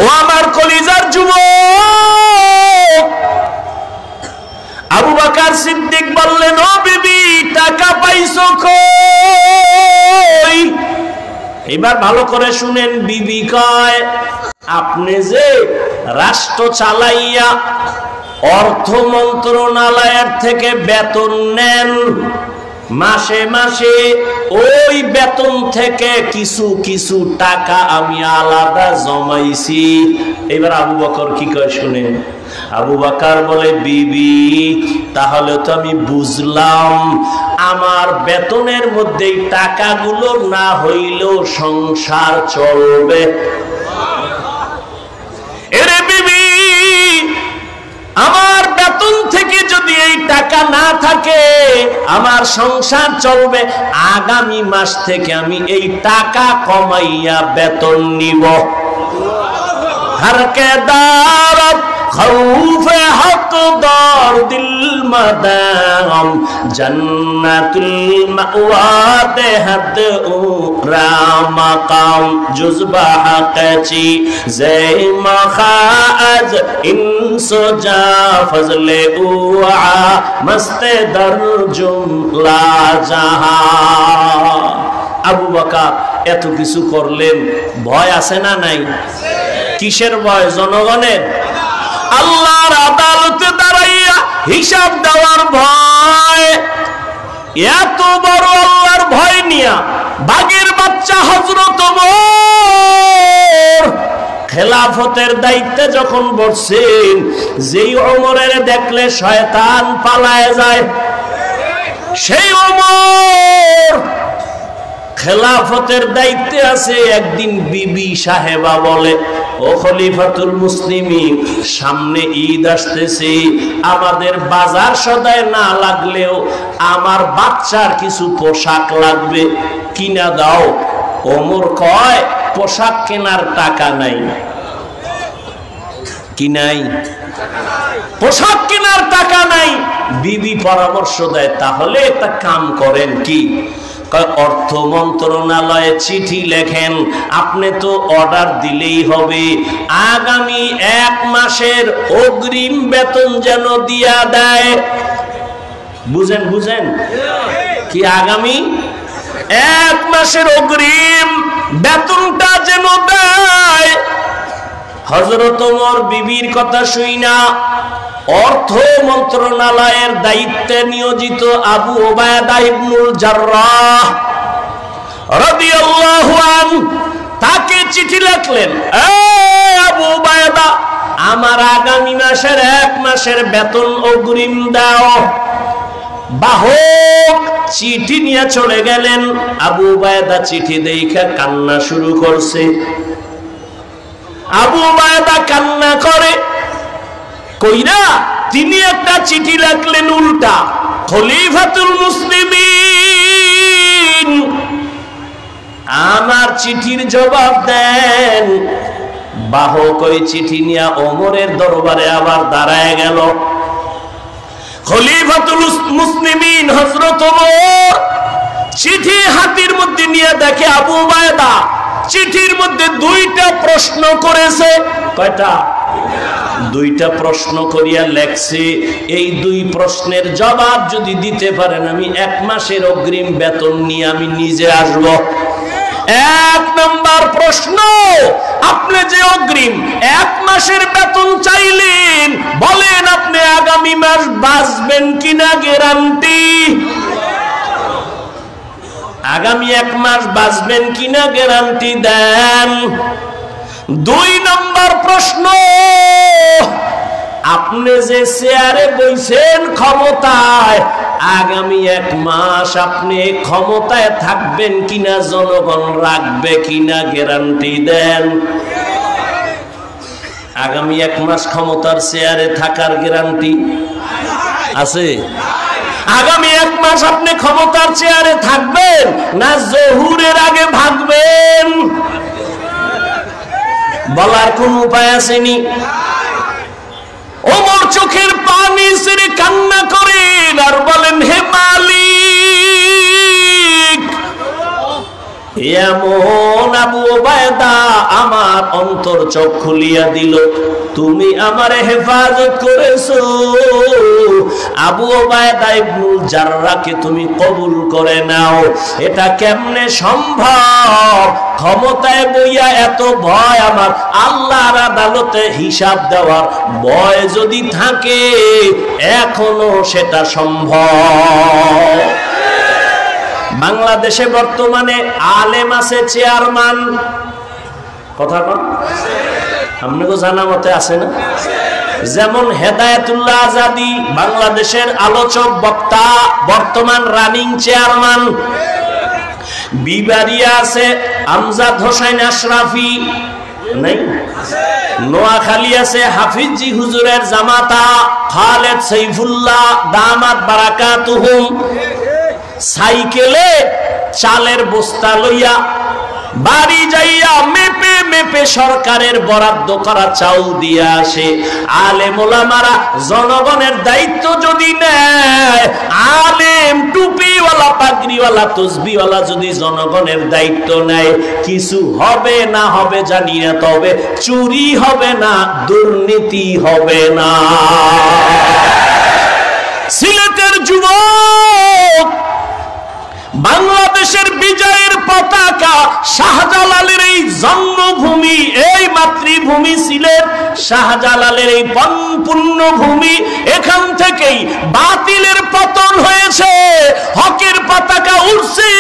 ও আমার কলিজার যুবক, আবু বকর সিদ্দিক বললেন, ও বিবি টাকা পাইছো কই? এবার ভালো করে শুনেন, বিবি কয়, আপনি যে রাষ্ট্র চালাইয়া অর্থ মন্ত্রণালয়ের থেকে বেতন নেন, মাসে মাসে ওই বেতন থেকে কিছু কিছু টাকা আমি আলাদা জমাইছি। এবার আবু বকর কি কয় শুনেন, আবু বকর বলে, বিবি তাহলে তো আমি বুঝলাম আমার বেতনের মধ্যে টাকাগুলো না হইলেও সংসার চলবে। এরে বিবি, আমার বেতন থেকে যদি এই টাকা না থাকে আমার সংসার চলবে, আগামী মাস থেকে আমি এই টাকা কমাইয়া বেতন নিব। হরকে দারত খৌফে হকদার দিল মাদাম জান্নাতুল মাওয়া দেহদ উরা মাকাম জুজবা হাকচি জয় মখাজ ইনসুজা ফজলে উআ মস্তে দরজুম লা জাহা। আবু বকর এত কিছু করলেন, ভয় আছে না নাই? কিসের ভয়? জনগণের। আল্লাহর আদালতে দাঁড়াইয়া হিসাব দেওয়ার ভয়। এত বড় আল্লাহর ভয় নিয়া বাঘের বাচ্চা হযরত ওমর খেলাফতের দায়িত্বে যখন বসছেন, যেই ওমরের দেখলে শয়তান পালায় যায়, সেই ওমর খেলাফতের দায়িত্বে আছে। একদিন বিবি সাহেবা বলে, ও খলিফাতুল মুসলিমিন, সামনে ঈদ আসতেছে, আমাদের বাজার সদায় না লাগলেও আমার বাচ্চার কিছু পোশাক লাগবে, কিনা দাও। ওমর কয়, পোশাক কেনার টাকা নাই। কি নাই? পোশাক কেনার টাকা নাই। বিবি পরামর্শ দেয়, তাহলে একটা কাম করেন। কি? অর্থ মন্ত্রণালয়ে চিঠি লেখেন, আপনি তো অর্ডার দিলেই হবে, আগামী 1 মাসের অগ্রিম বেতন যেন দিয়া দেয়। বুঝেন বুঝেন কি? আগামী 1 মাসের অগ্রিম বেতনটা যেন দেয়। হযরত ওমর বিবির কথা শুইনা অর্থ মন্ত্রণালয়ের দায়িত্বে নিয়োজিত আবু উবায়দা ইবনুল জাররাহ রাদিয়াল্লাহু আনহু তাকে চিঠি লিখলেন, আবু উবায়দা, আমার আগামী মাসের 1 মাসের বেতন অগ্রিম দাও। বাহক চিঠি নিয়ে চলে গেলেন। আবু উবায়দা চিঠি দেখে কান্না শুরু করছে। আবু উবায়দা কান্না করে কইরা তিনি একটা চিঠি লিখলেন উল্টা, খলিফাতুল মুসলিমিন আমার চিঠির জবাব দেন। বাহক ওই চিঠি নিয়ে ওমরের দরবারে আবার দাঁড়ায় গেল। খলিফাতুল মুসলিমিন হযরত ওমর চিঠি হাতের মধ্যে নিয়ে দেখে আবু উবায়দা চিঠির মধ্যে 2টা প্রশ্ন করেছে। কয়টা? 2টা প্রশ্ন করিয়া লেখছে, এই 2 প্রশ্নের জবাব যদি দিতে পারেন আমি 1 মাসের অগ্রিম বেতন নিয়ে আমি নিজে আসব। 1 নম্বর প্রশ্ন, আপনি যে অগ্রিম 1 মাসের বেতন চাইলেন, বলেন আপনি আগামী মাস বাঁচবেন কিনা গ্যারান্টি? আগামী 1 মাস বাঁচবেন কিনা গ্যারান্টি দেন। 2 নম্বর প্রশ্ন, আপনি যে চেয়ারে বইছেন ক্ষমতায়, আগামী 1 মাস আপনি ক্ষমতায় থাকবেন কিনা, জনগণ রাখবে কিনা গ্যারান্টি দেন। আগামী 1 মাস ক্ষমতার চেয়ারে থাকার গ্যারান্টি আছে? আগামী 1 মাস আপনি ক্ষমতার চেয়ারে থাকবেন না জহুরের আগে ভাগবেন? বলার কোন উপায় আসেনি। ওমর চোখের পানি ছেড়ে কান্না করেন আর বলেন, হে মালিক, এমন আবু ওবায়দা আমার অন্তর চোখ খুলিয়া দিল, তুমি আমারে হেফাজত করেছো। আবু ওবায়দা ইবনুল জাররাহকে তুমি কবুল করে নাও, এটা কেমনে সম্ভব? ক্ষমতায় বইয়া এত ভয় আমার, আল্লাহর আদালতে হিসাব দেওয়ার ভয় যদি থাকে এখনো সেটা সম্ভব। বাংলাদেশে বর্তমানে আলেম আছে চেয়ারম্যান, কথা কন আপনাকে জানা মতে আছে না? যেমন হেদায়েতুল্লাহ আজাদি বাংলাদেশের আলোচক বক্তা, বর্তমান রানিং চেয়ারম্যান। বিবারিয়া আছে আমজাদ হোসেন আশরাফি, নাই? নোয়াখালী আছে হাফিজি হুজুরের জামাতা খালেদ সাইফুল্লাহ দামাত বারাকাতুহুম। সাইকেলে চালের বস্তা লইয়া বাড়ি যাইয়া মেপে মেপে সরকারের বরাদ্দ করা চাউল দিয়ে আসে। আলেম ওলামারা জনগণের দায়িত্ব যদি নেয়, আলেম টুপিওয়ালা পাগড়িওয়ালা তসবিওয়ালা যদি জনগণের দায়িত্ব নেয়, কিছু হবে না হবে জানি না, তবে চুরি হবে না, দুর্নীতি হবে না। সিলেটের যুবক, বাংলাদেশের বিজয়ের পতাকা শাহজালালের এই জন্মভূমি, এই মাতৃভূমি সিলেট, শাহজালালের এই পুণ্যভূমি, এখান থেকেই বাতিলের পতন হয়েছে, হকের পতাকা উঠছে।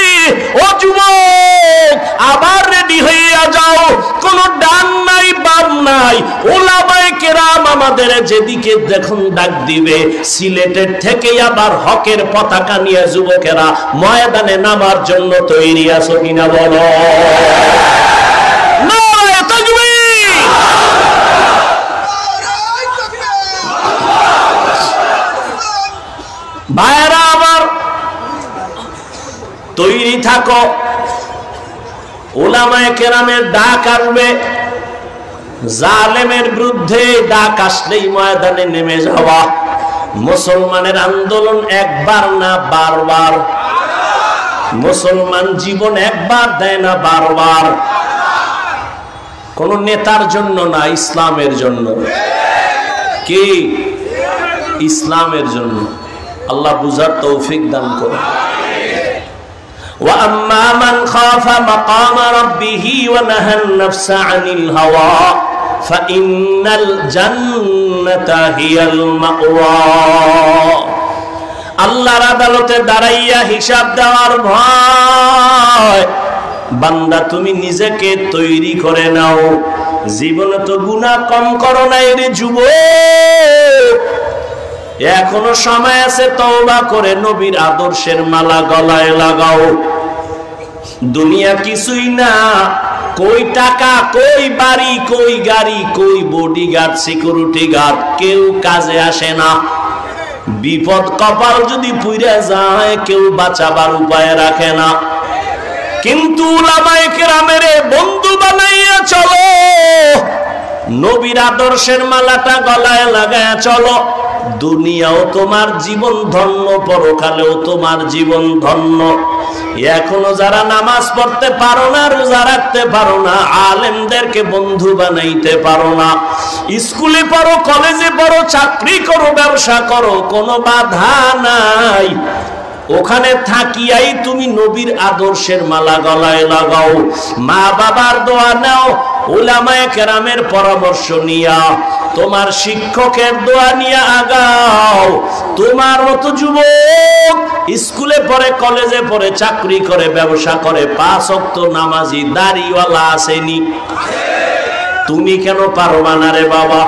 ও যুবক, আবার রেডি হইয়া যাও, কোন ডান নাই বাম নাই, ওলামায়ে কেরাম আমাদের যেদিকে দেখুন ডাক দিবে, সিলেটের থেকেই আবার হকের পতাকা নিয়ে যুবকেরা ময়দানে নামার জন্য তৈরি আছো কিনা বলো? ভাইরা আমার, তৈরি থাকো। উলামায়ে কেরামের ডাক আসবে, জালেমের বিরুদ্ধে ডাক আসলেই ময়দানে নেমে যাওয়া। মুসলমানের আন্দোলন একবার না বারবার, মুসলমান জীবন একবার দেয় না বারবার। কোন নেতার জন্য না, ইসলামের জন্য। কি? ইসলামের জন্য। আল্লাহ বুঝার তৌফিক দান করে। وَأَمَّا مَنْ خَافَ مَقَامَ رَبِّهِ وَنَهَى النَّفْسَ عَنِ الْهَوَى فَإِنَّ الْجَنَّةَ هِيَ الْمَأْوَى। আল্লাহর আদালতে দাঁড়াইয়া হিসাব দেওয়ার ভয়, বান্দা তুমি নিজেকে তৈরি করে নাও। জীবনে তো গুনাহ কম করো নাই রে যুবক, এখনো সময় আছে, তওবা করে নবীর আদর্শের মালা গলায় লাগাও। দুনিয়া কিছুই না, কই টাকা, কই বাড়ি, কই গাড়ি, কই বডিগার্ড, সিকিউরিটি গার্ড, কেউ কাজে আসে না। বিপদ কপাল যদি পুইরা যায়, কেউ বাঁচাবার উপায় রাখে না। কিন্তু উলামায়ে কেরামের বন্ধু বানাইয়া চলো, নবীর আদর্শের মালাটা গলায় লাগায়া চলো। দুনিয়াও তোমার জীবন ধন্য, পরকালেও তোমার জীবন ধন্য। এখনো যারা নামাজ পড়তে পারো না, রোজা রাখতে পারো না, আলেমদেরকে বন্ধু বানাইতে পারো না, স্কুলে পড়ো, কলেজে পড়ো, চাকরি করো, ব্যবসা করো, কোনো বাধা নাই, ওখানে থাকিয়াই তুমি নবীর আদর্শের মালা গলায় লাগাও। মা বাবার দোয়া নাও, উলামায়ে কেরামের পরামর্শ নিয়া, তোমার শিক্ষকের দোয়া নিয়ে আগাও। তোমার মতো যুবক স্কুলে পড়ে, কলেজে পড়ে, চাকরি করে, ব্যবসা করে, 5 ওয়াক্ত নামাজি দাড়িওয়ালা আসেনি, তুমি কেন পারবা না রে বাবা?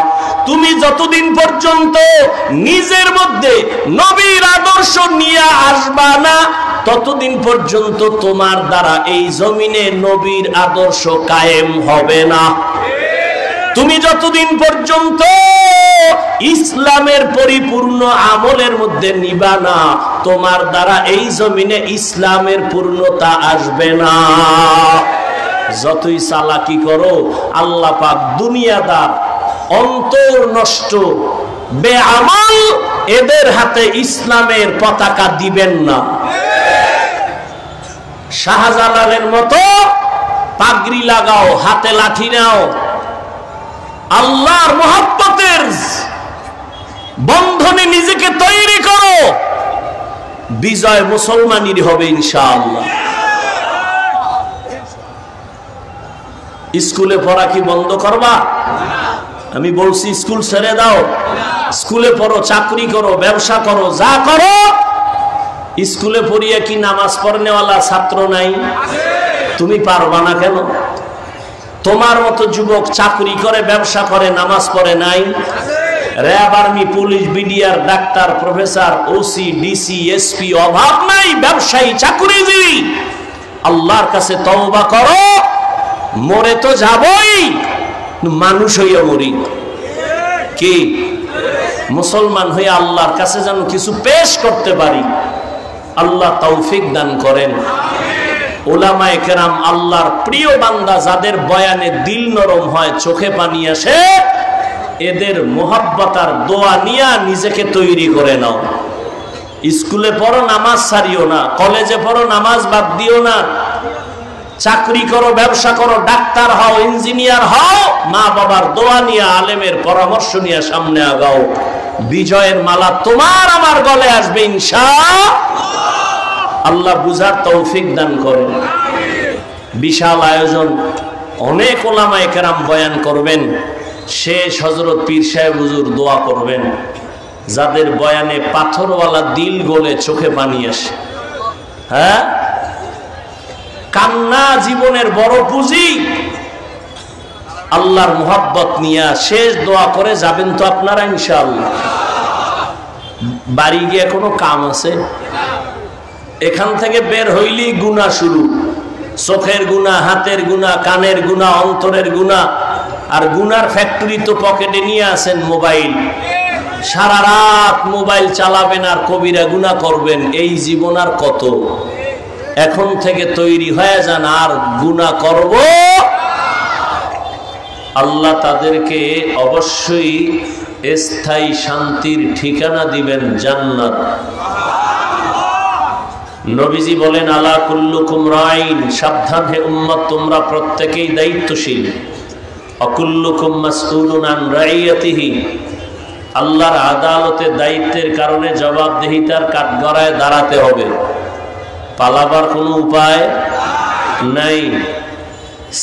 তুমি যতদিন পর্যন্ত নিজের মধ্যে নবীর আদর্শ নিয়ে আসবা না, ততদিন পর্যন্ত তোমার দ্বারা এই জমিনে নবীর আদর্শ কায়েম হবে না। তুমি যতদিন পর্যন্ত ইসলামের পরিপূর্ণ আমলের মধ্যে নিবা না, তোমার দ্বারা এই জমিনে ইসলামের পূর্ণতা আসবে না। যতই চালাকি করো, আল্লাহ পাক দুনিয়াদার, অন্তর নষ্ট, বেআমাল এদের হাতে ইসলামের পতাকা দিবেন না। শাহজালালের মতো পাগড়ি লাগাও, হাতে লাঠি নাও, আল্লাহর মুহাব্বতের বন্ধনে নিজেকে তৈরি করো, বিজয় মুসলমানেরই হবে ইনশাআল্লাহ। স্কুলে পড়া কি বন্ধ করবা? আমি বলছি স্কুল ছেড়ে দাও, স্কুলে পড়ো, চাকরি করো, ব্যবসা করো, যা করো। স্কুলে পড়িয়ে কি নামাজ পড়নেওয়ালা ছাত্র নাই? তুমি পারবা না কেন? তোমার মতো যুবক চাকরি করে, ব্যবসা করে, নামাজ পড়ে নাই? RAB, army, police, BDR, doctor, professor, OC, DC, SP, অভাব নাই, ব্যবসায়ী, চাকরিজীবী। আল্লাহর কাছে তওবা করো। মরে তো যাবই, মানুষ হইয়া মরি। কি মুসলমান হয়ে আল্লাহর কাছে যেন কিছু পেশ করতে পারি, আল্লাহ তৌফিক দান করেন। উলামায়ে কেরাম, আল্লাহর প্রিয় বান্দা, যাদের বয়ানে দিল নরম হয়, চোখে পানি আসে, এদের মোহাব্বত আর দোয়া নিয়ে নিজেকে তৈরি করে নাও। স্কুলে পড়ো, নামাজ ছাড়িও না। কলেজে পড়ো, নামাজ বাদ দিও না। চাকরি করো, ব্যবসা করো, ডাক্তার হও, ইঞ্জিনিয়ার হও, মা বাবার দোয়া নিয়ে, আলেমের পরামর্শ নিয়ে সামনে আগাও। বিজয়ের মালা তোমার আমার গলে আসবে ইনশাআল্লাহ। আল্লাহ বুঝার তৌফিক দান করেন। বিশাল আয়োজন, অনেক উলামায়ে কেরাম বয়ান করবেন। শেষ হযরত পীর সাহেব হুজুর দোয়া করবেন। যাদের বয়ানে পাথরওয়ালা দিল গলে চোখে পানি আসে। হ্যাঁ, কান্না জীবনের বড় পুঁজি। আল্লাহর মুহাব্বত নিয়ে শেষ দোয়া করে যাবেন তো আপনারা ইনশাআল্লাহ। বাড়ি গিয়ে কোনো কাম আছে? এখান থেকে বের হইলেই গুনাহ শুরু। চোখের গুনাহ, হাতের গুনাহ, কানের গুনাহ, অন্তরের গুনাহ। আর গুনার ফ্যাক্টরি তো পকেটে নিয়ে আসেন মোবাইল। সারা রাত মোবাইল চালাবেন আর কবিরা গুনাহ করবেন। এই জীবন আর কত? এখন থেকে তৈরি হয়ে যান, আর গুনাহ করব। আল্লাহ তাদেরকে অবশ্যই স্থায়ী শান্তির ঠিকানা দিবেন, জান্নাত। নবীজি বলেন, আলা কুল্লুকুম রাইন, সাবধান হে উম্মত, তোমরা প্রত্যেকেই দায়িত্বশীল। অকুল্লুকুম মাসউলুন আন রাইয়াতিহি, আল্লাহর আদালতে দায়িত্বের কারণে জবাবদিহিতার কাঠগড়ায় দাঁড়াতে হবে। পালাবার কোনো উপায় নাই।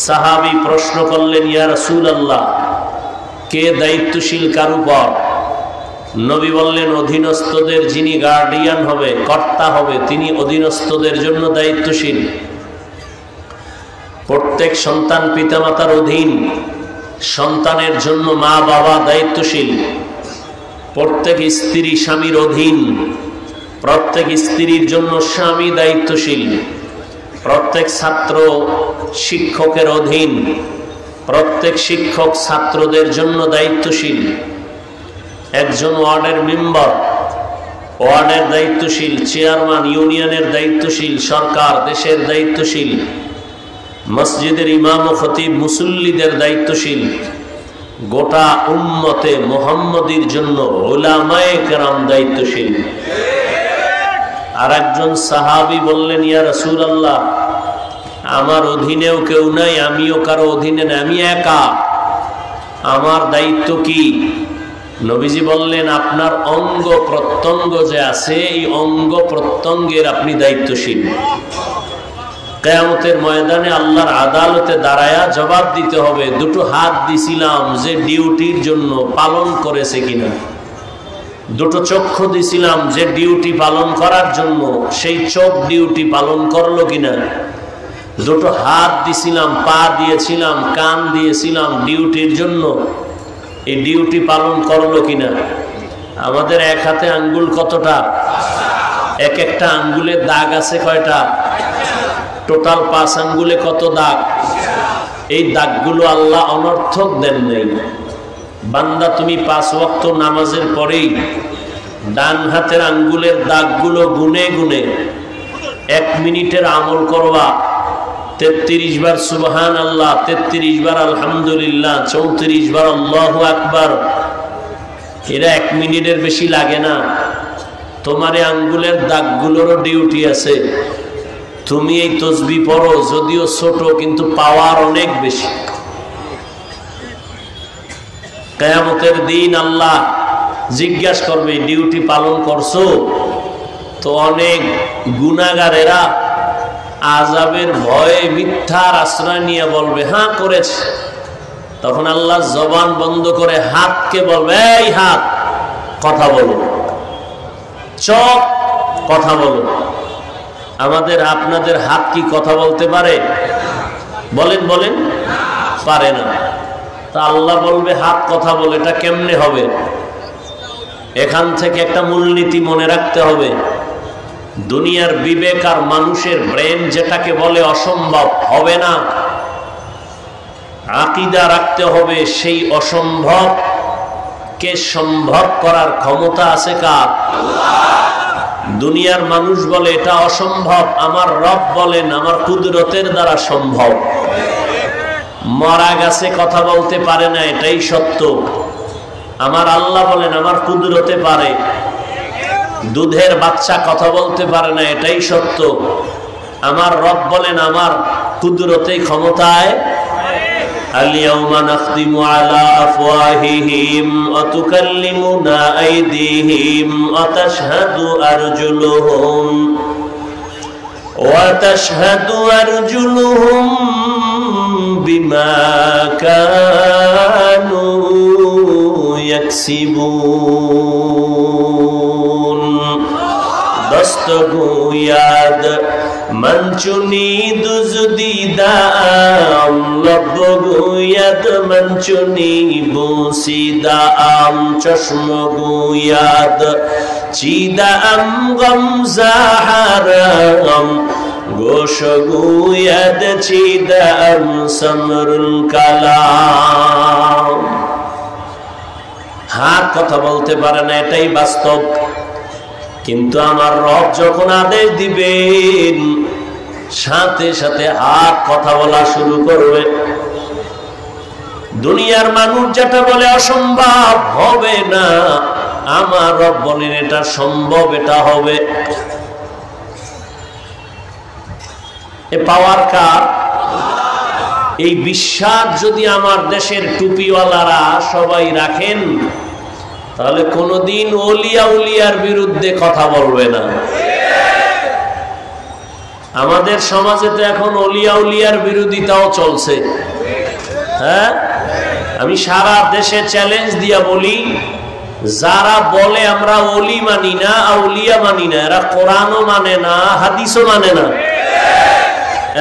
সাহাবী প্রশ্ন করলেন, ইয়া রাসূলুল্লাহ, কে দায়িত্বশীল কার উপর? নবী বললেন, অধীনস্থদের যিনি গার্ডিয়ান হবে, কর্তা হবে, তিনি অধীনস্থদের জন্য দায়িত্বশীল। প্রত্যেক সন্তান পিতামাতার অধীন, সন্তানের জন্য মা বাবা দায়িত্বশীল। প্রত্যেক স্ত্রী স্বামীর অধীন, প্রত্যেক স্ত্রীর জন্য স্বামী দায়িত্বশীল। প্রত্যেক ছাত্র শিক্ষকের অধীন, প্রত্যেক শিক্ষক ছাত্রদের জন্য দায়িত্বশীল। একজন ওয়ার্ডের মেম্বার ওয়ার্ডের দায়িত্বশীল, চেয়ারম্যান ইউনিয়নের দায়িত্বশীল, সরকার দেশের দায়িত্বশীল, মসজিদের ইমাম ও খতিব মুসল্লিদের দায়িত্বশীল। গোটা উম্মতে মুহাম্মদীর জন্য উলামায়ে কেরাম দায়িত্বশীল। আর একজন সাহাবী বললেন, ইয়া রাসূলুল্লাহ, আমার অধীনেও কেউ নাই, আমিও কারো অধীনে নাই, আমি একা, আমার দায়িত্ব কি? নবীজি বললেন, আপনার অঙ্গ প্রত্যঙ্গ যে আছে, এই অঙ্গ প্রত্যঙ্গের আপনি দায়িত্বশীল। কিয়ামতের ময়দানে আল্লাহর আদালতে দাঁড়ায়া জবাব দিতে হবে, দুটো হাত দিছিলাম যে ডিউটির জন্য, পালন করেছে কিনা। দুটো চক্ষু দিছিলাম যে ডিউটি পালন করার জন্য, সেই চোখ ডিউটি পালন করলো কিনা। দুটো হাত দিছিলাম, পা দিয়েছিলাম, কান দিয়েছিলাম ডিউটির জন্য, এই ডিউটি পালন করলো কিনা। আমাদের এক হাতে আঙ্গুল কতটা? এক একটা আঙ্গুলের দাগ আছে কয়টা? টোটাল 5 আঙ্গুলে কত দাগ? এই দাগগুলো আল্লাহ অনর্থক দেন নাই। বান্দা, তুমি 5 ওয়াক্ত নামাজের পরেই ডান হাতের আঙ্গুলের দাগগুলো গুনে গুনে 1 মিনিটের আমল করবা। 33 বার সুবহান আল্লাহ, 33 বার আলহামদুলিল্লাহ, 34 বার আল্লাহু আকবার। এরা 1 মিনিটের বেশি লাগে না। তোমার এই আঙ্গুলের দাগগুলোরও ডিউটি আছে। তুমি এই তসবিহ পড়ো, যদিও ছোট কিন্তু পাওয়ার অনেক বেশি। কিয়ামতের দিন আল্লাহ জিজ্ঞাসা করবে, ডিউটি পালন করছো? তো অনেক গুনাহগারেরা আযাবের ভয়ে মিথ্যার আশ্রয় নিয়ে বলবে হ্যাঁ করেছে। তখন আল্লাহ জবান বন্ধ করে হাতকে বলবে, এই হাত কথা বলো, চোখ কথা বলো। আমাদের আপনাদের হাত কি কথা বলতে পারে? বলেন বলেন, পারে না। তা আল্লাহ বলবে হাত কথা বলে, এটা কেমনে হবে? এখান থেকে একটা মূলনীতি মনে রাখতে হবে। দুনিয়ার বিবেক আর মানুষের ব্রেন যেটাকে বলে অসম্ভব, হবে না। আকীদা রাখতে হবে সেই অসম্ভব কে সম্ভব করার ক্ষমতা আছে কার? দুনিয়ার মানুষ বলে এটা অসম্ভব, আমার রব বলেন আমার কুদরতের দ্বারা সম্ভব। মরা গাছে কথা বলতে পারে না, এটাই সত্য। আমার আল্লাহ বলেন আমার কুদরতে পারে। দুধের বাচ্চা কথা বলতে পারে না, এটাই সত্য। আমার রব বলেন আমার কুদরতে ক্ষমতায়। اليوم نختم على أفواههم وتكلمنا أيديهم وتشهد أرجلهم بما كانوا يكسبون دستگویاد منچونی دزدیدام لبگوید منچونی بوسیدام چشمگوید چیدام غمزهرم گوشگوید چیدام سمرل کلام। হাত কথা বলতে পারে না, এটাই বাস্তব। কিন্তু আমার রব যখন আদেশ দিবেন সাথে সাথে হাত কথা বলা শুরু করবে। দুনিয়ার মানুষ যেটা বলে অসম্ভব, হবে না, আমার রব বলেন এটা সম্ভব, এটা হবে। এ পাওয়ার কার? এই বিশ্বাস যদি আমার দেশের টুপিওয়ালারা সবাই রাখেন, তাহলে কোনদিন ওলিয়া উলিয়ার বিরুদ্ধে কথা বলবে না। আমাদের সমাজে তো এখন ওলিয়া উলিয়ার বিরোধিতাও চলছে। হ্যাঁ, আমি সারা দেশে চ্যালেঞ্জ দিয়া বলি, যারা বলে আমরা ওলি মানি না, আউলিয়া মানি না, এরা কোরআনও মানে না, হাদিসও মানে না।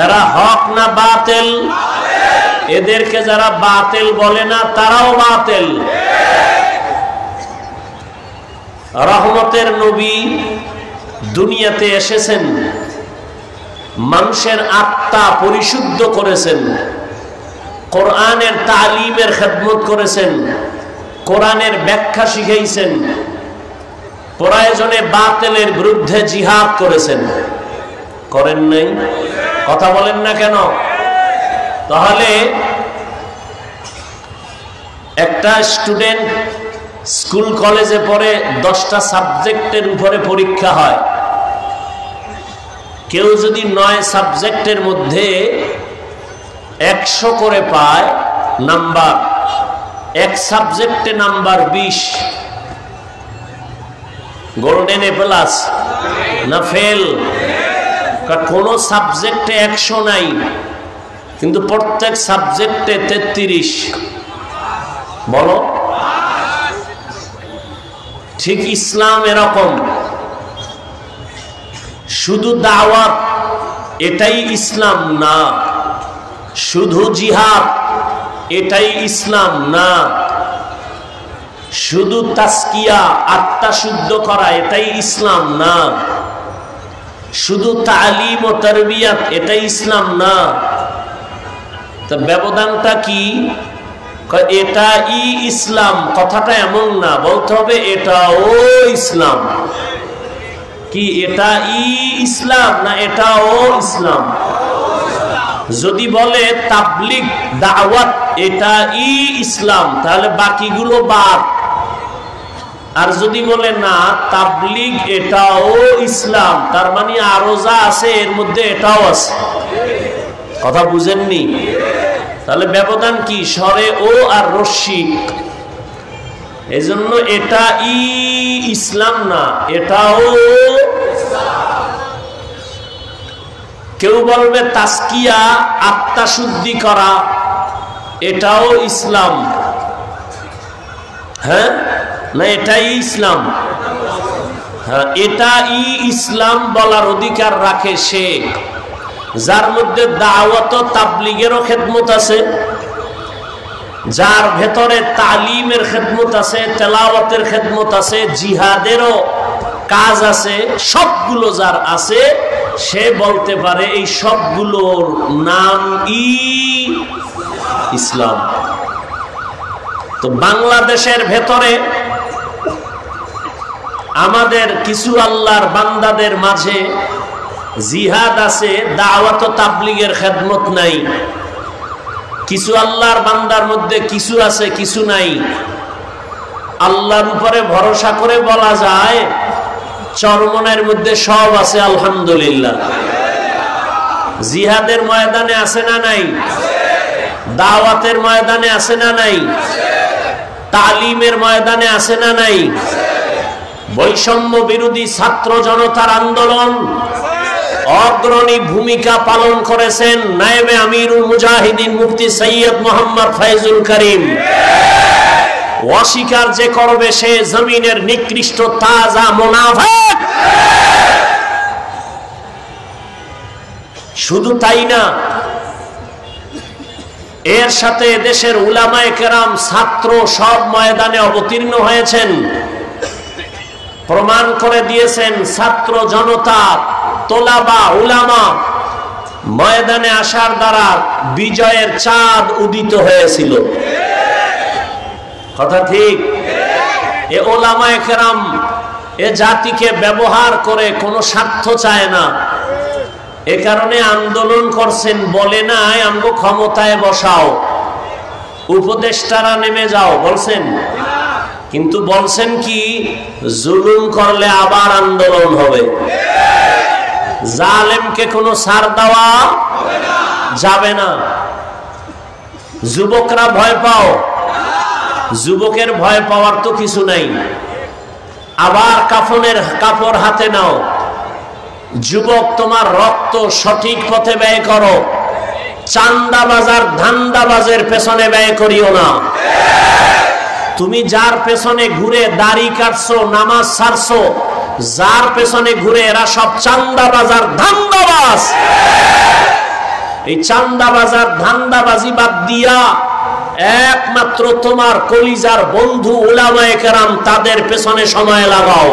এরা হক না বাতিল? এদেরকে যারা বাতিল বলে না তারাও বাতিল। রহমতের নবী দুনিয়াতে এসেছেন, মানুষের আত্মা পরিশুদ্ধ করেছেন, কোরআনের তালিমের খেদমত করেছেন, কোরআনের ব্যাখ্যা শিখাইছেন, প্রয়োজনে বাতিলের বিরুদ্ধে জিহাদ করেছেন। করেন নাই? কথা বলেন না কেন? তাহলে একটা স্টুডেন্ট স্কুল কলেজে পড়ে 10টা সাবজেক্টের উপরে পরীক্ষা হয়। কেউ যদি 9 সাবজেক্টের মধ্যে 100 করে পায় নাম্বার, এক সাবজেক্টে নাম্বার 20, গোল্ডেন এ প্লাস না ফেল? কোন সাবজেক্টে 100 নাই, কিন্তু প্রত্যেক সাবজেক্টে 33। বলো, ঠিক ইসলাম এরকম। শুধু দাওয়াত এটাই ইসলাম না, শুধু জিহাদ এটাই ইসলাম না, শুধু তাসকিয়া আত্মা শুদ্ধ করা এটাই ইসলাম না, শুধু তালিম ও তারবিয়াত এটাই ইসলাম না। তো ব্যবধানটা কি? এটা ইসলাম কথাটা এমন না, বলতে হবে এটাও ইসলাম। কি এটা ইসলাম না এটাও ইসলাম? যদি বলে তাবলিগ দাওয়াত এটা ইসলাম, তাহলে বাকিগুলো বাদ। আর যদি বলে না তাবলীগ এটাও ইসলাম, তার মানে আরো যা আছে এর মধ্যে এটাও আছে। কথা বুঝেননি? তাহলে ব্যবধান কি? স্বরে ও আর রস্যি। এজন্য এটা ইসলাম না, এটাও। কেউ বলবে তাসকিয়া, আত্মা শুদ্ধি করা, এটাও ইসলাম। হ্যাঁ না, এটাই ইসলাম। হ্যাঁ, এটা ইসলাম বলার অধিকার রাখে সে যার মধ্যে দাওয়াত ও তাবলীগেরও খেদমত আছে, যার ভেতরে তালিমের খেদমত আছে, তেলাওয়াতের খেদমত আছে, জিহাদেরও কাজ আছে, সবগুলো যার আছে, সে বলতে পারে এই সবগুলোর নাম ইসলাম। তো বাংলাদেশের ভেতরে আমাদের কিছু আল্লাহর বান্দাদের মাঝে জিহাদ আছে, দাওয়াত ও তাবলীগের খেদমত নাই। কিছু আল্লাহর বান্দার মধ্যে কিছু আছে, কিছু নাই। আল্লাহর উপরে ভরসা করে বলা যায় চরমনের মধ্যে সব আছে, আলহামদুলিল্লাহ। জিহাদের ময়দানে আছে না নাই? দাওয়াতের ময়দানে আছে না নাই? তালিমের ময়দানে আছে না নাই? বৈষম্য বিরোধী ছাত্র জনতার আন্দোলন অগ্রণী ভূমিকা পালন করেছেন নায়েবে আমিরুল মুজাহিদিন মুফতি সৈয়দ মোহাম্মদ ফয়জুল করিম। অস্বীকার যে করবে সে জমিনের নিকৃষ্ট তাজা মুনাফিক। শুধু তাই না, এর সাথে দেশের উলামায়ে কেরাম, ছাত্র সব ময়দানে অবতীর্ণ হয়েছেন, প্রমাণ করে দিয়েছেন ছাত্র জনতা, তোলাবা, উলামা ময়দানে আসার দ্বারা বিজয়ের চাঁদ উদিত হয়েছিল। কথা ঠিক? এ উলামায়ে কেরাম এ জাতিকে ব্যবহার করে কোনো স্বার্থ চায় না, এ কারণে আন্দোলন করছেন। বলে নাই আমগো ক্ষমতায় বসাও, উপদেষ্টারা নেমে যাও, বলছেন? কিন্তু বলছেন কি, জুলুম করলে আবার আন্দোলন হবে। জালেমকে কোনো ছাড় দেওয়া যাবে না। যুবকরা ভয় পাও, যুবকের ভয় পাওয়ার তো কিছু নাই। আবার কাফনের কাপড় হাতে নাও। যুবক, তোমার রক্ত সঠিক পথে ব্যয় করো, চান্দাবাজার ধান্দাবাজের পেছনে ব্যয় করিও না। তুমি যার পেছনে ঘুরে দাড়ি কাটছো, নামাজ ছাড়ছো, যার পেছনে ঘুরে এরা সব চান্দাবাজার ধান্দাবাজ। এই চান্দাবাজার ধান্দাবাজি বাদ দিয়া একমাত্র তোমার কলিজার বন্ধু উলামায়ে কেরাম, তাদের পেছনে সময় লাগাও।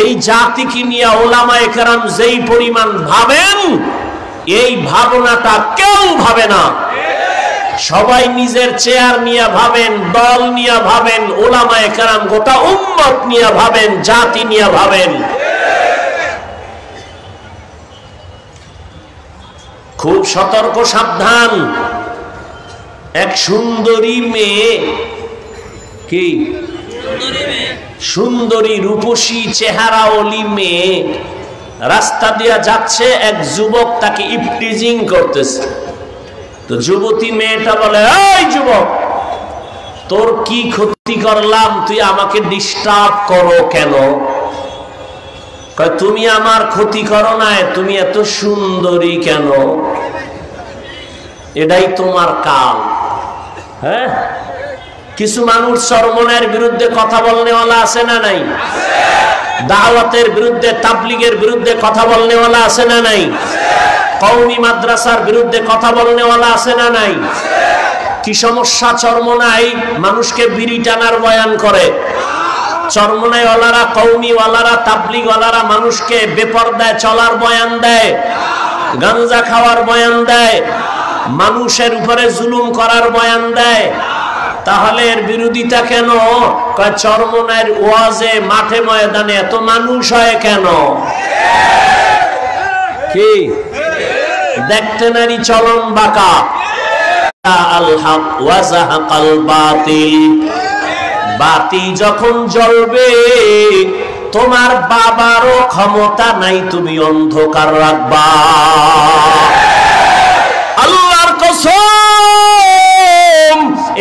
এই জাতিকে নিয়ে উলামায়ে কেরাম যেই পরিমাণ ভাবেন, এই ভাবনাটা কেউ ভাবে না। সবাই নিজের চেয়ার নিয়ে ভাবেন, দল নিয়ে ভাবেন, উলামায়ে কেরাম গোটা উম্মত নিয়ে ভাবেন, জাতি নিয়ে ভাবেন। খুব সতর্ক, সাবধান। এক সুন্দরী মেয়ে, কি সুন্দরী রূপসী চেহারাওয়ালি মেয়ে রাস্তা দিয়ে যাচ্ছে, এক যুবক তাকে ইফটিজিং করতেছে। তো যুবতী মেয়েটা বলে, এই যুবক, তোর কি ক্ষতি করলাম, তুই আমাকে ডিস্টার্ব করো কেন? কয়, তুমি আমার ক্ষতি করো না, তুমি এত সুন্দরী কেন? এটাই তোমার কাল। হ্যাঁ, কিছু মানুষ চরমনের বিরুদ্ধে কথা বলনেওয়ালা আছে না নাই? দাওয়াতের বিরুদ্ধে, তাবলীগের বিরুদ্ধে কথা বলনেওয়ালা আছে না নাই? কওমি মাদ্রাসার বিরুদ্ধে কথা বলনেওয়ালা আছে না নাই? কি সমস্যা চরমনাই? মানুষকে বিড়ি টানার বয়ান করে। চরমনাই ওয়ালারা, কওমি ওয়ালারা, তাবলীগ ওয়ালারা মানুষকে বেপরদায় চলার বয়ান দেয়, গাঞ্জা খাওয়ার বয়ান দেয়, মানুষের উপরে জুলুম করার বয়ান দেয়। তাহলে এর বিরোধিতা কেন? কয়, চরমনাইয়ের ওয়াজে, মাঠে ময়দানে এত মানুষ হয় কেন? কি দেখতে নারী চলন বাঁকা। আল হক ওয়া যাহাকাল বাতিল, বাতি যখন জ্বলবে তোমার বাবারও ক্ষমতা নাই তুমি অন্ধকার রাখবা। আল্লাহর কসম,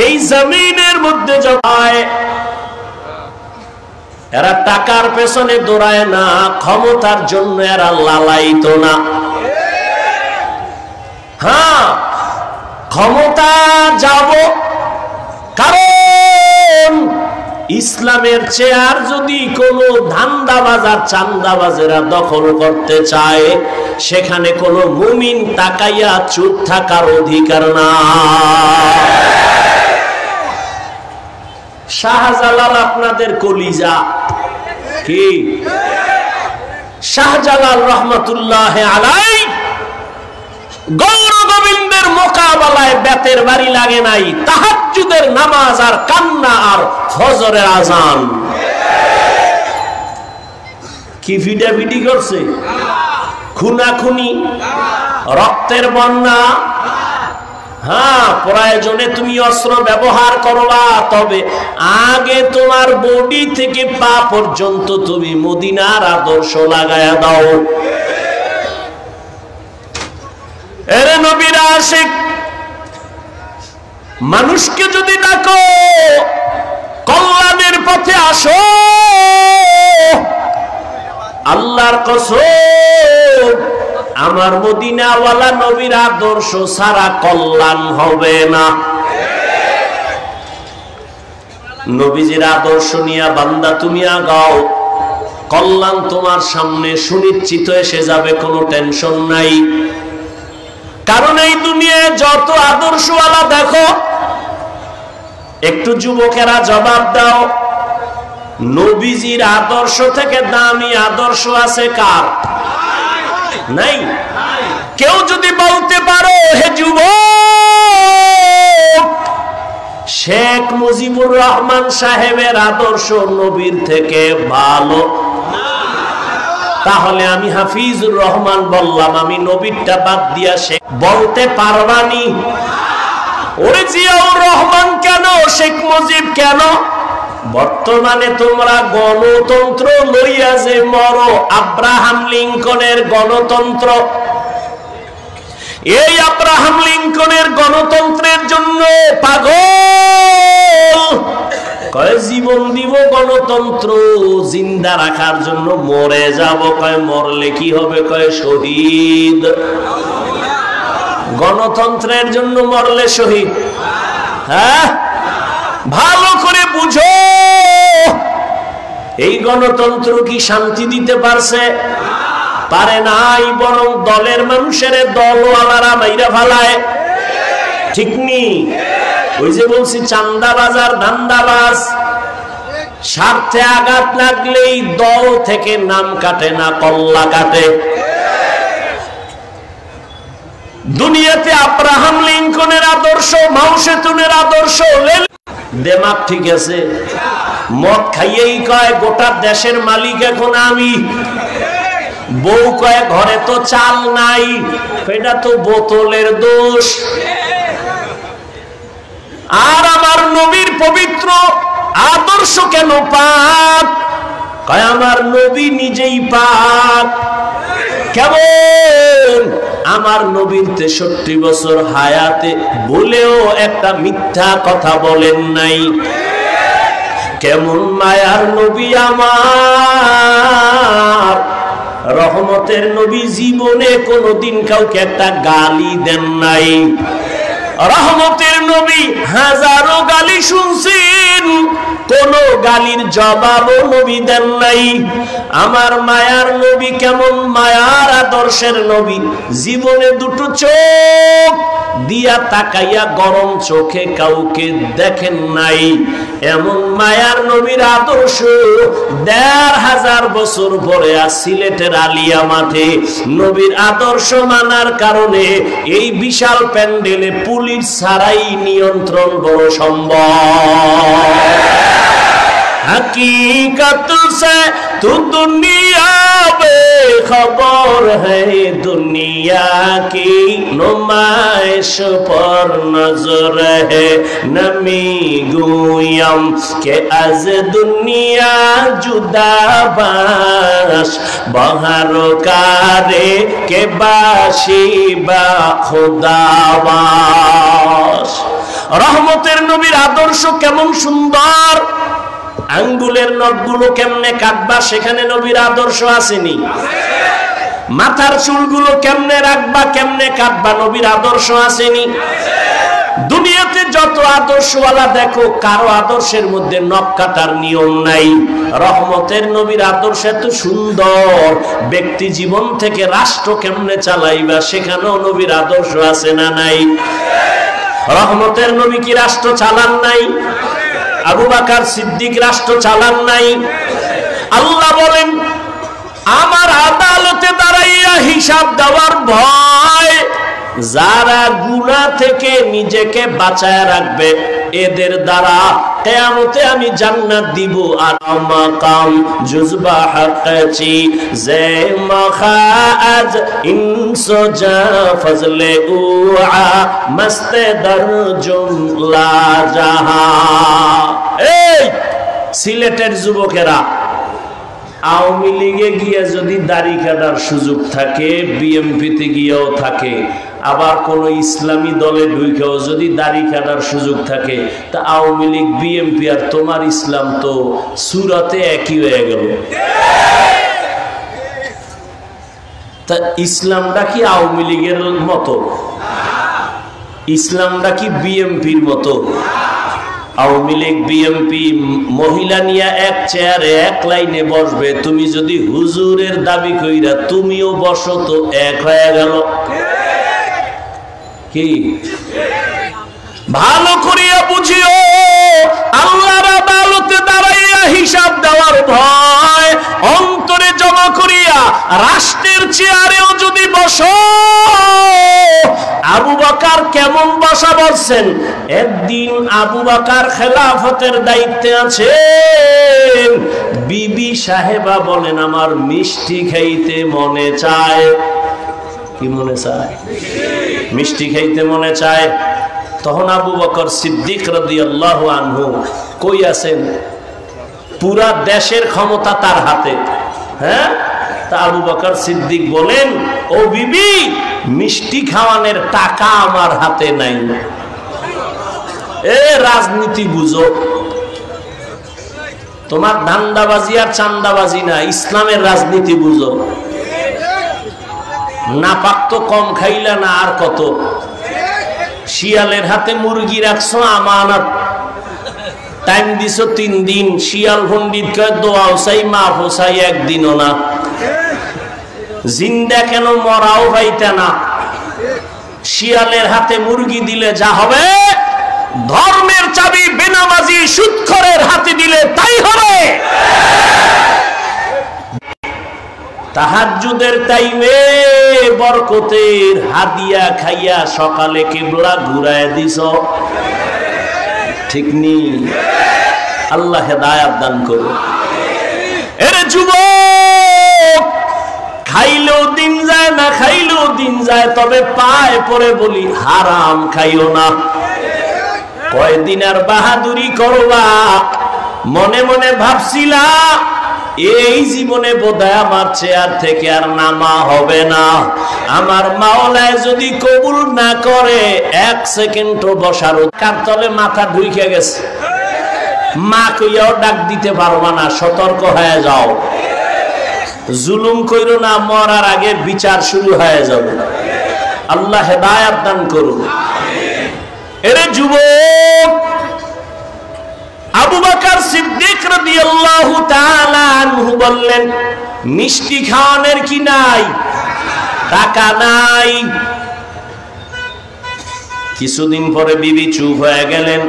এই জমিনের মধ্যে যায় এরা টাকার পেছনে দৌড়ায় না, ক্ষমতার জন্য এরা লালায়িত না। হ্যাঁ, ক্ষমতা যাব, কারণ ইসলামের চেয়ার যদি কোনো ধান্দাবাজ আর চান্দাবাজেরা দখল করতে চায়, সেখানে কোনো মুমিন তাকাইয়া চুপ থাকার অধিকার না। শাহজালাল আপনাদের কলিজা কি? শাহজালাল রহমতুল্লাহ আলাই গৌর গোবিন্দের মোকাবেলায় বেতের বাড়ি লাগে নাই, তাহাজ্জুদের নামাজ আর কান্না আর ফজরের আজান। কি ভিডাভিডি করছে, খুনাখুনি, রক্তের বন্যা। হ্যাঁ, প্রয়োজনে তুমি অস্ত্র ব্যবহার করবা, তবে আগে তোমার বডি থেকে পা পর্যন্ত তুমি মদিনার আদর্শ লাগায়া দাও। এরে নবীর আশিক, মানুষকে যদি ডাকো কল্যাণের পথে আসো, আল্লাহর কসম আমার মদিনাওয়ালা নবীর আদর্শ সারা কল্যাণ হবে না। নবীজির আদর্শ নিয়ে বান্দা তুমি আগাও, কল্যাণ তোমার সামনে সুনিশ্চিত এসে যাবে, কোনো টেনশন নাই। কারণ এই দুনিয়ায় যত আদর্শওয়ালা দেখো, একটু যুবকেরা জবাব দাও, নবীজির আদর্শ থেকে দামি আদর্শ আছে কার? নাই। কেউ যদি বলতে পারো হে যুবক, শেখ মুজিবুর রহমান সাহেবের আদর্শ নবীর থেকে ভালো, তাহলে আমি হাফিজুর রহমান বললাম, আমি নবীরটা বাদ দিয়া শেখ বলতে পারবানি? ওরে জিয়াউর রহমান কেন, শেখ মুজিব কেন? বর্তমানে তোমরা গণতন্ত্র লইয়া যে মরো, আব্রাহাম লিঙ্কনের গণতন্ত্র, এই আব্রাহাম লিঙ্কনের গণতন্ত্রের জন্য পাগল, কয় জীবন দিব গণতন্ত্র জিন্দা রাখার জন্য, মরে যাব, কয় মরলে কি হবে, কয় শহীদ। গণতন্ত্রের জন্য মরলে শহীদ? হ্যাঁ, ভালো করে বুঝো, এই গণতন্ত্র কি শান্তি দিতে পারছে? পারে নাই, বরং দলের মানুষের দলওয়ালারা মাইরা ফালায়। ঠিক নি? ওই যে বলছি চান্দাবাজ আর ধান্দাবাজ, স্বার্থে আঘাত লাগলেই দল থেকে নাম কাটে না, কল্লা কাটে। দুনিয়াতে আব্রাহাম লিঙ্কনের আদর্শ, মাও সেতুনের আদর্শ, দেমাগ ঠিক আছে, মদ খাইয়েই কয় গোটা দেশের মালিক এখন আমি। বউ কয় ঘরে তো চাল নাই, এটা তো বোতলের দোষ। আর আমার নবীর পবিত্র আদর্শ কেন পাক? কয় আমার নবী নিজেই পাক। কেমন? আমার নবীর 63 বছর হায়াতে বলেও একটা মিথ্যা কথা বলেন নাই। কেমন মায়ার নবী আমার, রহমতের নবী, জীবনে কোনদিন কাউকে একটা গালি দেন নাই। রহমতের নবী হাজারো গালি শুনছেন, কোন গালির জবাবও নবী দেন নাই। আমার মায়ার নবী কেমন মায়ার আদর্শের নবী, জীবনে দুটো চোখ দিয়া তাকাইয়া গরম চোখে কাউকে দেখেন নাই। এমন মায়ার নবীর আদর্শ ১৫০০ বছর পরে আর সিলেটের আলিয়া মাঠে নবীর আদর্শ মানার কারণে এই বিশাল প্যান্ডেলে পুলিশ ছাড়াই নিয়ন্ত্রণ বড় সম্ভব। हकीकत से तू दुनिया में खबर है दुनिया की नुमाइश पर नजर है नमी गुयम के अज दुनिया जुदा बाश बहर कारे के बाशी बा खुदावास। रहमतेर नबीर आदर्श केमन सुंदर, আঙ্গুলের নখগুলো কেমনে কাটবা সেখানে নবীর আদর্শ আসেনি? মাথার চুলগুলো কেমনে রাখবা কেমনে কাটবা নবীর আদর্শ আসেনি? দুনিয়াতে যত আদর্শওয়ালা দেখো কারো আদর্শের মধ্যে নখ কাটার নিয়ম নাই। রহমতের নবীর আদর্শ এত সুন্দর, ব্যক্তি জীবন থেকে রাষ্ট্র কেমনে চালাইবা সেখানেও নবীর আদর্শ আছে না নাই? রহমতের নবী কি রাষ্ট্র চালান নাই? আবু বকর সিদ্দিক রাষ্ট্র চালান নাই? আল্লাহ বলেন আমার আদালতে দাঁড়াইয়া হিসাব দেওয়ার ভয় যারা গুনাহ থেকে নিজেকে বাঁচায় রাখবে এদের দ্বারা কিয়ামতে আমি জান্নাত দিব। আর মাকাম জুজবা হাকাচি জে মাখাজ ইনসজা ফজলে উআ মস্তে দরজুম লা জাহা। এই সিলেটের যুবকেরা, আওয়ামী লীগে গিয়ে যদি দাড়ি কাটার সুযোগ থাকে, বিএমপিতে গিয়েও থাকে, আবার কোন ইসলামী দলে ঢুকেও যদি দাড়ি কাটার সুযোগ থাকে, তা আওয়ামী লীগ বিএমপি আর তোমার ইসলাম তো সূরাতে একই হয়ে গেল। তা ইসলামটা কি আওয়ামী লীগের মতো? ইসলামটা কি বিএমপির মতো? আওয়ামী লীগ বিএমপি মহিলা নিয়ে এক চেয়ারে এক লাইনে বসবে, তুমি যদি হুজুরের দাবি কইরা তুমিও বসো তো এক হয়ে গেল। কি ভালো করিয়া বুঝিও, আল্লাহর আদালতে দাঁড়াইয়া হিসাব দেওয়ার ভয় অন্তরে জমা করিয়া রাষ্ট্রের চেয়ারেও যদি বসো। আবু বকর কেমন বসা বলছেন? একদিন আবু বকর খেলাফতের দায়িত্বে আছেন, বিবি সাহেবা বলেন আমার মিষ্টি খাইতে মনে চায়। কি মনে চায়? মিষ্টি খাইতে মনে চায়। তখন আবু বকর সিদ্দিক রাদিয়াল্লাহু আনহু কই আছেন? পুরা দেশের ক্ষমতা তার হাতে। হ্যাঁ, তা আবু বকর সিদ্দিক বলেন ও বিবি মিষ্টি খাওয়ানোর টাকা আমার হাতে নাই। এ রাজনীতি বুঝো, তোমার ধান্দাবাজি আর চান্দাবাজি না, ইসলামের রাজনীতি বুঝো। নাপাক তো কম খাইলা না, আর কত? শিয়ালের হাতে মুরগি রাখছো আমানত, টাইম দিছো 3 দিন, শিয়াল পণ্ডিত কয় দোয়াও চাই মাফ চাই একদিনও না। জিন্দা কেন মরাও পাইতে না। শিয়ালের হাতে মুরগি দিলে যা হবে, ধর্মের চাবি বেনামাজি সুদখোরের হাতে দিলে তাই হবে। তাহাজ্জুদের টাইমে বরকতের হাদিয়া খাইয়া সকালে কিবলা ঘুরায় দিছ, ঠিক নি? আল্লাহ হেদায়েত দান করুন। এরে যুবক, খাইলেও দিন যায় না খাইলেও দিন যায়, তবে পায় পরে বলি হারাম খাইও না। কয়দিন আর বাহাদুরি করবা? মনে মনে ভাবছিলা এই জীবনে বোধহয় আমার চেয়ার থেকে আর নামা হবে না, আমার মাওলায় যদি কবুল না করে 1 সেকেন্ডও বসার কার তলে মাথা ঢুকে গেছে। মা কইয়াও ডাক দিতে পারবা না, সতর্ক হয়ে যাও। জুলুম কইরো না, মরার আগে বিচার শুরু হয়ে যাবে। আল্লাহ হেদায়েত দান করুন। এরে যুবক, আবু বকর সিদ্দিক রাদিয়াল্লাহু তাআলা আনহু বললেন মিষ্টি খাওয়ানোর কি নাই? টাকা নাই। কিছুদিন পরে বিবি চুপ হয়ে গেলেন।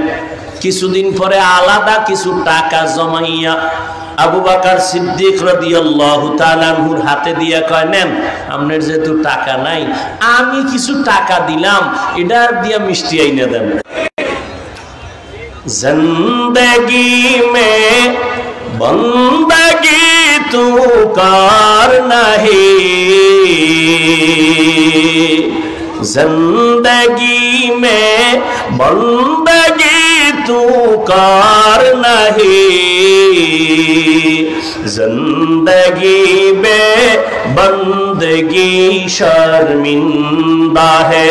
কিছুদিন পরে আলাদা কিছু টাকা জমাইয়া আবু বকর সিদ্দিক রাদিয়াল্লাহু তাআলা আনহুর হাতে দিয়া কয়, নেন, আপনার যেহেতু টাকা নাই আমি কিছু টাকা দিলাম, এটা দিয়া মিষ্টি আইনা দেন। जिंदगी में बंदगी तू कार नहीं, जिंदगी में बंदगी तू कार नहीं, जिंदगी में बंदगी शर्मिंदा है,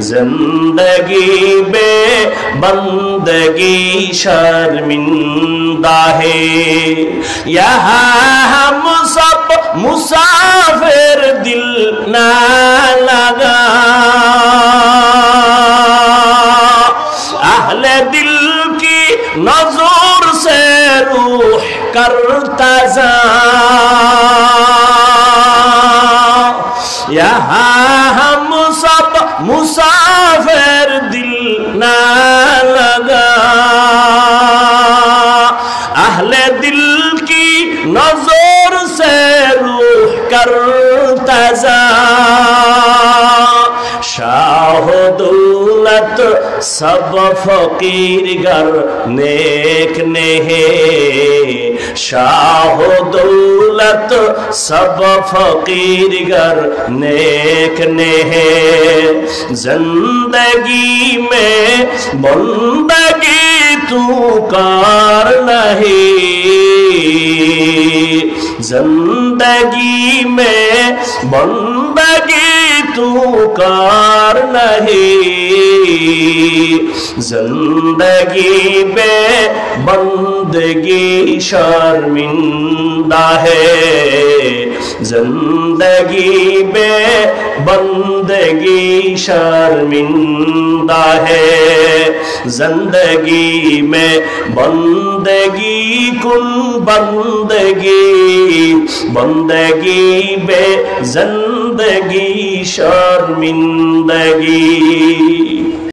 जिंदगी में बंदगी शर्मिंदा है। यहाँ हम सब मुसाफिर दिल ना लगा, अहले दिल की नजर से रूह करता जा, यहाँ हम सब मुसाफिर दिल ना लगा, अहले दिल की नजर से रूह करता जा। शाह दौलत सब फकीर गर नेक नेहे, शाह दौलत सब फकीर गर नेक नेहे, जिंदगी में बंदगी तू कार नहीं, जिंदगी में बंदगी तू कार नहीं, जिंदगी में बंदगी शर्मिंदा है, जिंदगी में बंदगी शर्मिंदा है, जिंदगी में बंदगी कुन बंदगी, बंदगी में जिंदगी शर्मिंदगी।